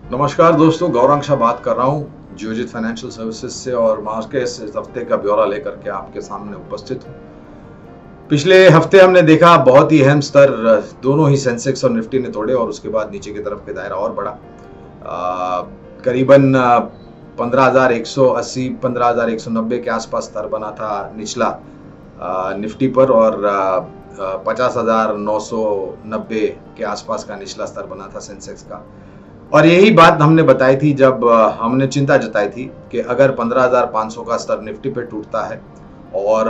नमस्कार दोस्तों, गौरांग शाह बात कर रहा हूँ जियोजित फाइनेंशियल सर्विसेज से और मार्केट्स इस हफ्ते का ब्यौरा लेकर के आपके सामने उपस्थित हूँ। पिछले हफ्ते हमने देखा बहुत ही अहम स्तर दोनों ही सेंसेक्स और निफ्टी ने तोड़े और उसके बाद नीचे की तरफ के दायरा और बढ़ा। करीबन 15,180 15,190 के आसपास स्तर बना था निचला निफ्टी पर और 50,990 के आसपास का निचला स्तर बना था सेंसेक्स का। और यही बात हमने बताई थी जब हमने चिंता जताई थी कि अगर 15,500 का स्तर निफ्टी पे टूटता है और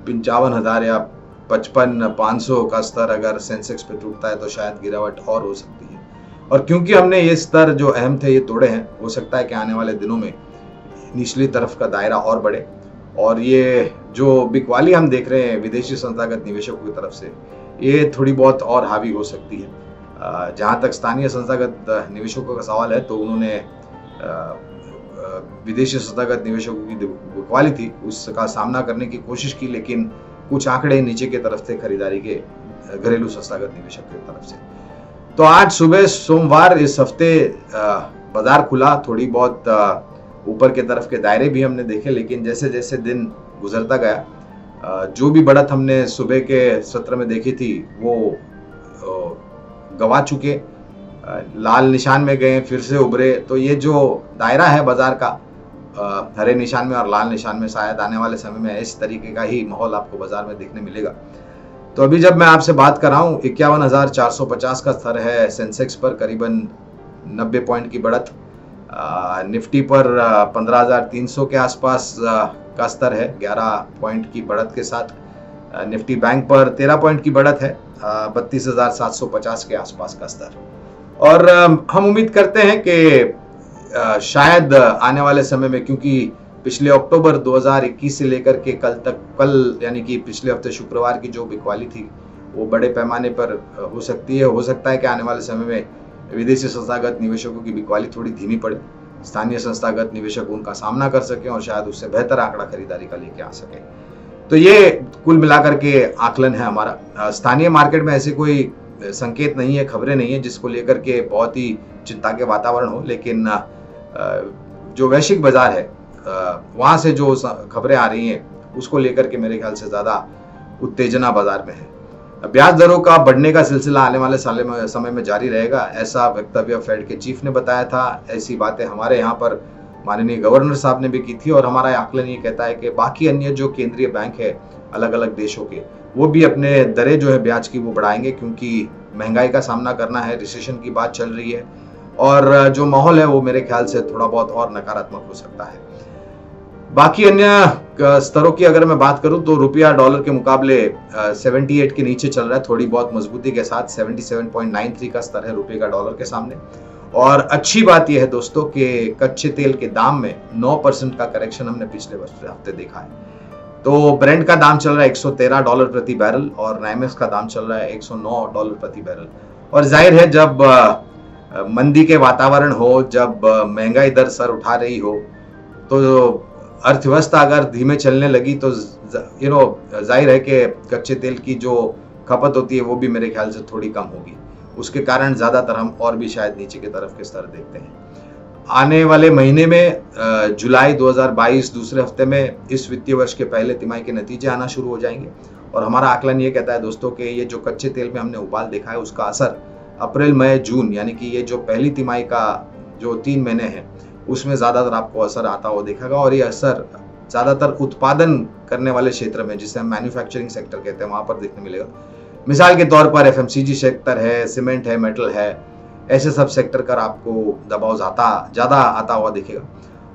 55,000 या 55,500 का स्तर अगर सेंसेक्स पे टूटता है तो शायद गिरावट और हो सकती है। और क्योंकि हमने ये स्तर जो अहम थे ये तोड़े हैं, हो सकता है कि आने वाले दिनों में निचली तरफ का दायरा और बढ़े और ये जो बिकवाली हम देख रहे हैं विदेशी संस्थागत निवेशकों की तरफ से, ये थोड़ी बहुत और हावी हो सकती है। जहाँ तक स्थानीय संस्थागत निवेशकों का सवाल है तो उन्होंने विदेशी संस्थागत निवेशकों की बिकवाली थी उसका सामना करने की कोशिश की, लेकिन कुछ आंकड़े नीचे की तरफ थे खरीदारी के घरेलू संस्थागत निवेशक की तरफ से। तो आज सुबह सोमवार इस हफ्ते बाजार खुला, थोड़ी बहुत ऊपर के तरफ के दायरे भी हमने देखे, लेकिन जैसे जैसे दिन गुजरता गया जो भी बढ़त हमने सुबह के सत्र में देखी थी वो गवा चुके, लाल निशान में गए, फिर से उभरे। तो ये जो दायरा है बाजार का हरे निशान में और लाल निशान में, शायद आने वाले समय में इस तरीके का ही माहौल आपको बाजार में देखने मिलेगा। तो अभी जब मैं आपसे बात कर रहा हूँ 51,450 का स्तर है सेंसेक्स पर, करीबन 90 पॉइंट की बढ़त। निफ्टी पर 15,300 के आसपास का स्तर है 11 पॉइंट की बढ़त के साथ। निफ्टी बैंक पर 13 पॉइंट की बढ़त है 32,750 के आसपास का स्तर। और हम उम्मीद करते हैं कि शायद आने वाले समय में, क्योंकि पिछले अक्टूबर 2021 से लेकर के कल यानी कि पिछले हफ्ते शुक्रवार की जो बिकवाली थी वो बड़े पैमाने पर हो सकती है। हो सकता है कि आने वाले समय में विदेशी संस्थागत निवेशकों की बिकवाली थोड़ी धीमी पड़े, स्थानीय संस्थागत निवेशक उनका सामना कर सकें और शायद उससे बेहतर आंकड़ा खरीदारी का लेके आ सके। तो ये कुल मिलाकर के आकलन है हमारा। स्थानीय मार्केट में ऐसे कोई संकेत नहीं है, खबरें नहीं है जिसको लेकर के बहुत ही चिंता के वातावरण हो, लेकिन जो वैश्विक बाजार है वहां से जो खबरें आ रही हैं उसको लेकर के मेरे ख्याल से ज्यादा उत्तेजना बाजार में है। ब्याज दरों का बढ़ने का सिलसिला आने वाले समय में जारी रहेगा, ऐसा वक्तव्य फेड के चीफ ने बताया था। ऐसी बातें हमारे यहाँ पर माननीय गवर्नर साहब ने भी की थी और हमारा आकलन ये कहता है कि बाकी अन्य जो केंद्रीय बैंक है अलग अलग देशों के, वो भी अपने दरें जो है ब्याज की वो बढ़ाएंगे, क्योंकि महंगाई का सामना करना है, रिसेशन की बात चल रही है और जो माहौल है वो मेरे ख्याल से थोड़ा बहुत और नकारात्मक हो सकता है। बाकी अन्य स्तरों की अगर मैं बात करूं तो रुपया डॉलर के मुकाबले 78 के नीचे चल रहा है, थोड़ी बहुत मजबूती के साथ 77.93 का स्तर है रुपये का डॉलर के सामने। और अच्छी बात यह है दोस्तों कि कच्चे तेल के दाम में 9% का करेक्शन हमने पिछले हफ्ते देखा है। तो ब्रेंट का दाम चल रहा है $113 प्रति बैरल और नाइमेक्स का दाम चल रहा है $109 प्रति बैरल। और जाहिर है जब मंदी के वातावरण हो, जब महंगाई दर सर उठा रही हो, तो अर्थव्यवस्था अगर धीमे चलने लगी तो जाहिर है कि कच्चे तेल की जो खपत होती है वो भी मेरे ख्याल से थोड़ी कम होगी। उसके कारण ज्यादातर हम और भी शायद नीचे की तरफ के स्तर देखते हैं। आने वाले महीने में जुलाई 2022 दूसरे हफ्ते में इस वित्तीय वर्ष के पहले तिमाही के नतीजे आना शुरू हो जाएंगे और हमारा आकलन ये कहता है दोस्तों कि ये जो कच्चे तेल में हमने उबाल देखा है उसका असर अप्रैल मई जून यानी कि ये जो पहली तिमाही का जो 3 महीने हैं उसमें ज्यादातर आपको असर आता हुआ दिखेगा। और ये असर ज्यादातर उत्पादन करने वाले क्षेत्र में, जिसे हम मैन्युफैक्चरिंग सेक्टर कहते हैं, वहां पर देखने मिलेगा। मिसाल के तौर पर एफएमसीजी सेक्टर है, सीमेंट है, मेटल है, ऐसे सब सेक्टर का आपको दबाव ज्यादा आता हुआ दिखेगा।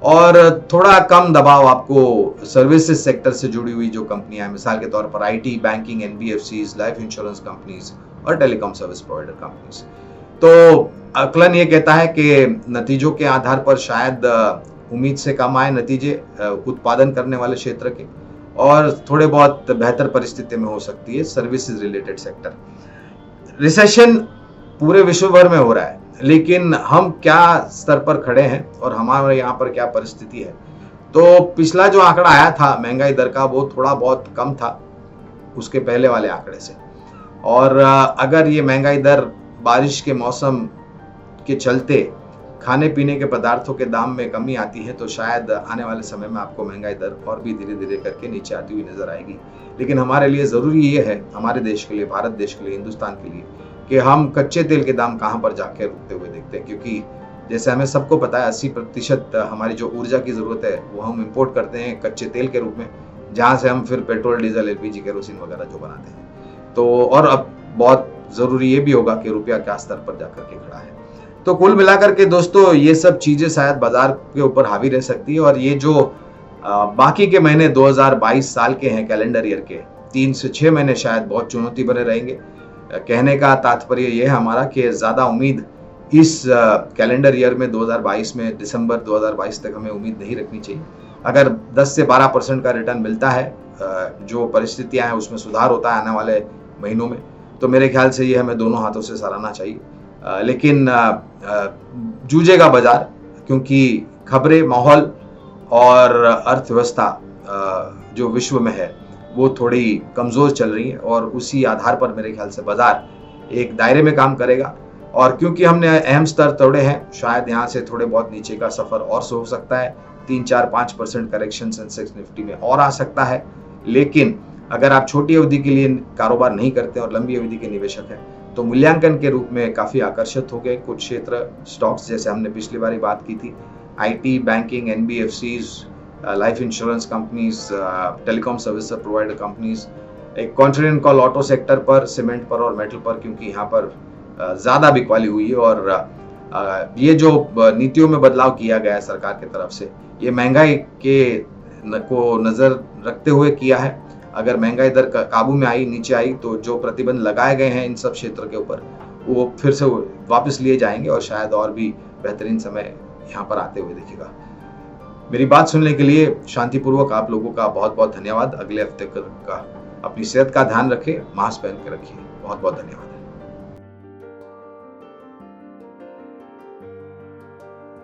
और थोड़ा कम दबाव आपको सर्विसेज सेक्टर से जुड़ी हुई जो कंपनियां हैं, मिसाल के तौर पर IT, banking, NBFCs, life insurance companies और टेलीकॉम सर्विस प्रोवाइडर कंपनीज। तो आकलन ये कहता है कि नतीजों के आधार पर शायद उम्मीद से कम आए नतीजे उत्पादन करने वाले क्षेत्र के, और थोड़े बहुत बेहतर परिस्थिति में हो सकती है सर्विसेज रिलेटेड सेक्टर। रिसेशन पूरे विश्व भर में हो रहा है, लेकिन हम क्या स्तर पर खड़े हैं और हमारे यहाँ पर क्या परिस्थिति है। तो पिछला जो आंकड़ा आया था महंगाई दर का वो थोड़ा बहुत कम था उसके पहले वाले आंकड़े से, और अगर ये महंगाई दर बारिश के मौसम के चलते खाने पीने के पदार्थों के दाम में कमी आती है तो शायद आने वाले समय में आपको महंगाई दर और भी धीरे धीरे करके नीचे आती हुई नजर आएगी। लेकिन हमारे लिए ज़रूरी ये है, हमारे देश के लिए, भारत देश के लिए, हिंदुस्तान के लिए, कि हम कच्चे तेल के दाम कहाँ पर जाके रुकते हुए देखते हैं। क्योंकि जैसे हमें सबको पता है 80% हमारी जो ऊर्जा की ज़रूरत है वो हम इम्पोर्ट करते हैं कच्चे तेल के रूप में, जहाँ से हम फिर पेट्रोल, डीजल, LPG, केरोसिन वगैरह जो बनाते हैं। तो और अब बहुत ज़रूरी ये भी होगा कि रुपया क्या स्तर पर जाकर के खड़ा है। तो कुल मिलाकर के दोस्तों ये सब चीज़ें शायद बाजार के ऊपर हावी रह सकती है। और ये जो बाकी के महीने 2022 साल के हैं, कैलेंडर ईयर के 3 से 6 महीने शायद बहुत चुनौती बने रहेंगे। कहने का तात्पर्य ये है हमारा कि ज़्यादा उम्मीद इस कैलेंडर ईयर में 2022 में दिसंबर 2022 तक हमें उम्मीद नहीं रखनी चाहिए। अगर 10 से 12% का रिटर्न मिलता है, जो परिस्थितियां हैं उसमें सुधार होता है आने वाले महीनों में, तो मेरे ख्याल से ये हमें दोनों हाथों से सराहना चाहिए। लेकिन जूझेगा बाजार, क्योंकि खबरें, माहौल और अर्थव्यवस्था जो विश्व में है वो थोड़ी कमज़ोर चल रही है और उसी आधार पर मेरे ख्याल से बाजार एक दायरे में काम करेगा। और क्योंकि हमने अहम स्तर तोड़े हैं, शायद यहाँ से थोड़े बहुत नीचे का सफ़र और हो सकता है। 3-4-5% करेक्शन सेंसेक्स निफ्टी में और आ सकता है। लेकिन अगर आप छोटी अवधि के लिए कारोबार नहीं करते और लंबी अवधि के निवेशक हैं तो मूल्यांकन के रूप में काफ़ी आकर्षित हो गए कुछ क्षेत्र, स्टॉक्स जैसे हमने पिछली बारी बात की थी, IT, banking, NBFCs, life insurance companies, telecom service provider companies, एक कॉन्फिडेंट कॉल ऑटो सेक्टर पर, सीमेंट पर और मेटल पर, क्योंकि यहाँ पर ज़्यादा बिकवाली हुई है। और ये जो नीतियों में बदलाव किया गया है सरकार की तरफ से, ये महंगाई के को नज़र रखते हुए किया है। अगर महंगाई दर काबू में आई, नीचे आई, तो जो प्रतिबंध लगाए गए हैं इन सब क्षेत्र के ऊपर वो फिर से वापस लिए जाएंगे और शायद और भी बेहतरीन समय यहाँ पर आते हुए दिखेगा। मेरी बात सुनने के लिए शांतिपूर्वक आप लोगों का बहुत बहुत धन्यवाद। अगले हफ्ते का अपनी सेहत का ध्यान रखें, मास्क पहन के रखिए। बहुत बहुत धन्यवाद।